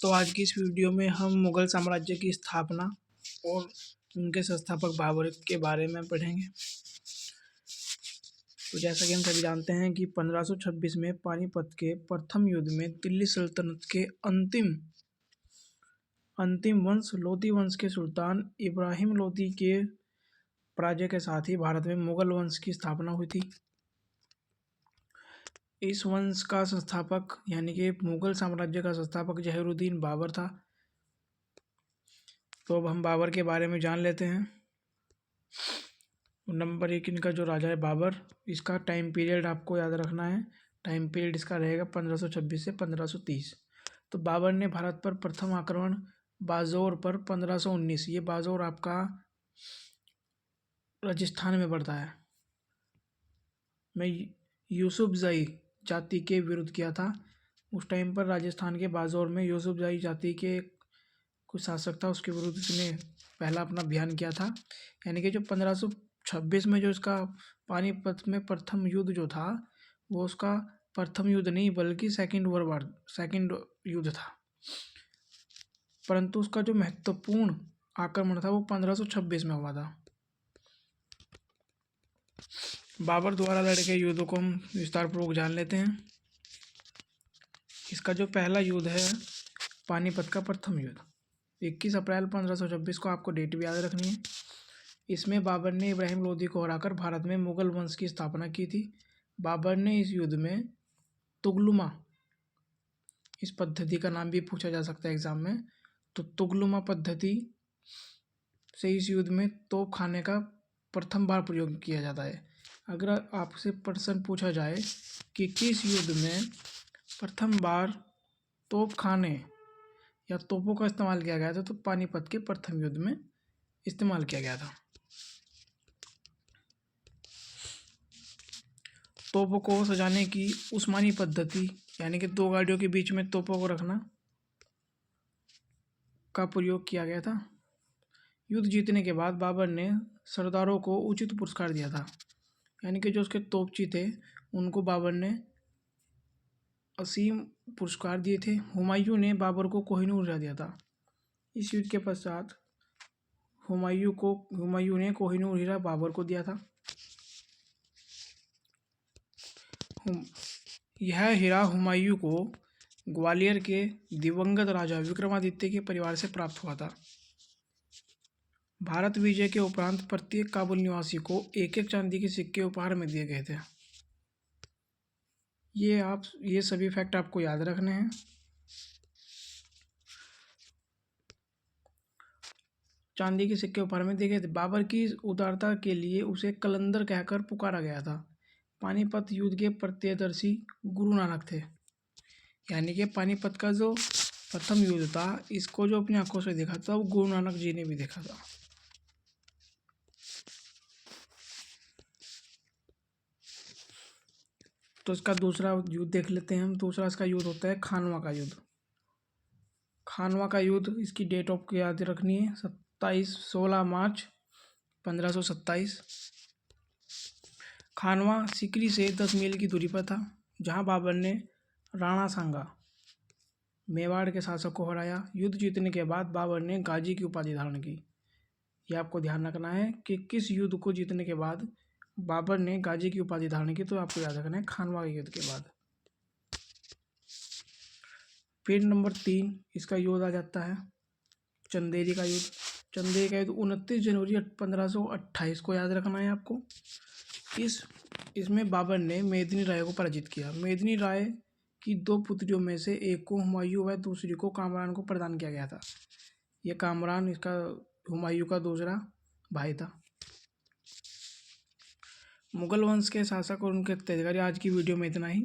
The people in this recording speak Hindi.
तो आज की इस वीडियो में हम मुग़ल साम्राज्य की स्थापना और उनके संस्थापक बाबर के बारे में पढ़ेंगे। तो जैसा कि हम सभी जानते हैं कि 1526 में पानीपत के प्रथम युद्ध में दिल्ली सल्तनत के अंतिम वंश लोधी वंश के सुल्तान इब्राहिम लोधी के पराजय के साथ ही भारत में मुग़ल वंश की स्थापना हुई थी। इस वंश का संस्थापक यानी कि मुग़ल साम्राज्य का संस्थापक ज़हीरुद्दीन बाबर था। तो अब हम बाबर के बारे में जान लेते हैं। नंबर 1 इनका जो राजा है बाबर, इसका टाइम पीरियड आपको याद रखना है। टाइम पीरियड इसका रहेगा 1526 से 1530। तो बाबर ने भारत पर प्रथम आक्रमण बाजौर पर 1519, ये बाजौर आपका राजस्थान में पड़ता है, में यूसुफजई जाति के विरुद्ध किया था। उस टाइम पर राजस्थान के बाजौर में यूसुफजई जाति के कुछ शासक था, उसके विरुद्ध इसने पहला अपना अभियान किया था। यानी कि जो 1526 में जो इसका पानीपत में प्रथम युद्ध जो था, वो उसका प्रथम युद्ध नहीं बल्कि सेकंड युद्ध था। परंतु उसका जो महत्वपूर्ण आक्रमण था वो 1526 में हुआ था। बाबर द्वारा लड़े गए युद्धों को हम विस्तारपूर्वक जान लेते हैं। इसका जो पहला युद्ध है पानीपत का प्रथम युद्ध, 21 अप्रैल 1526 को आपको डेट भी याद रखनी है। इसमें बाबर ने इब्राहिम लोधी को हराकर भारत में मुग़ल वंश की स्थापना की थी। बाबर ने इस युद्ध में तुगलुमा, इस पद्धति का नाम भी पूछा जा सकता है एग्जाम में, तो तुगलुमा पद्धति से इस युद्ध में तोप खाने का प्रथम बार प्रयोग किया जाता है। अगर आपसे प्रश्न पूछा जाए कि किस युद्ध में प्रथम बार तोप खाने या तोपों का इस्तेमाल किया गया था, तो पानीपत के प्रथम युद्ध में इस्तेमाल किया गया था। तोपों को सजाने की उस्मानी पद्धति यानी कि 2 गाड़ियों के बीच में तोपों को रखना का प्रयोग किया गया था। युद्ध जीतने के बाद बाबर ने सरदारों को उचित पुरस्कार दिया था। यानी कि जो उसके तोपची थे उनको बाबर ने असीम पुरस्कार दिए थे। हुमायूं ने बाबर को कोहिनूर हीरा दिया था। इस युद्ध के पश्चात हुमायूं ने कोहिनूर हीरा बाबर को दिया था। यह हीरा हुमायूं को ग्वालियर के दिवंगत राजा विक्रमादित्य के परिवार से प्राप्त हुआ था। भारत विजय के उपरांत प्रत्येक काबुल निवासी को एक चांदी के सिक्के उपहार में दिए गए थे। ये सभी फैक्ट आपको याद रखने हैं। चांदी के सिक्के उपहार में दिए गए थे। बाबर की उदारता के लिए उसे कलंदर कहकर पुकारा गया था। पानीपत युद्ध के प्रत्यक्षदर्शी गुरु नानक थे। यानी कि पानीपत का जो प्रथम युद्ध था, इसको जो अपनी आंखों से देखा था वो गुरु नानक जी ने भी देखा था। तो इसका दूसरा युद्ध देख लेते हैं हम। दूसरा इसका युद्ध होता है खानवा का युद्ध। खानवा का युद्ध, इसकी डेट ऑफ याद रखनी है, 16 मार्च 1527। खानवा सिकरी से 10 मील की दूरी पर था, जहां बाबर ने राणा सांगा मेवाड़ के शासक को हराया। युद्ध जीतने के बाद बाबर ने गाजी की उपाधि धारण की। यह आपको ध्यान रखना है कि किस युद्ध को जीतने के बाद बाबर ने गाजी की उपाधि धारण की, तो आपको याद रखना है खानवा के युद्ध के बाद। फिर नंबर 3 इसका युद्ध आ जाता है चंदेरी का युद्ध। चंदेरी का युद्ध 29 जनवरी 1528 को याद रखना है आपको। इसमें बाबर ने मेदिनी राय को पराजित किया। मेदिनी राय की 2 पुत्रियों में से एक को हुमायूं व दूसरी को कामरान को प्रदान किया गया था। यह कामरान इसका हुमायूं का दूसरा भाई था। मुगल वंश के शासक और उनके उत्तराधिकारी। आज की वीडियो में इतना ही।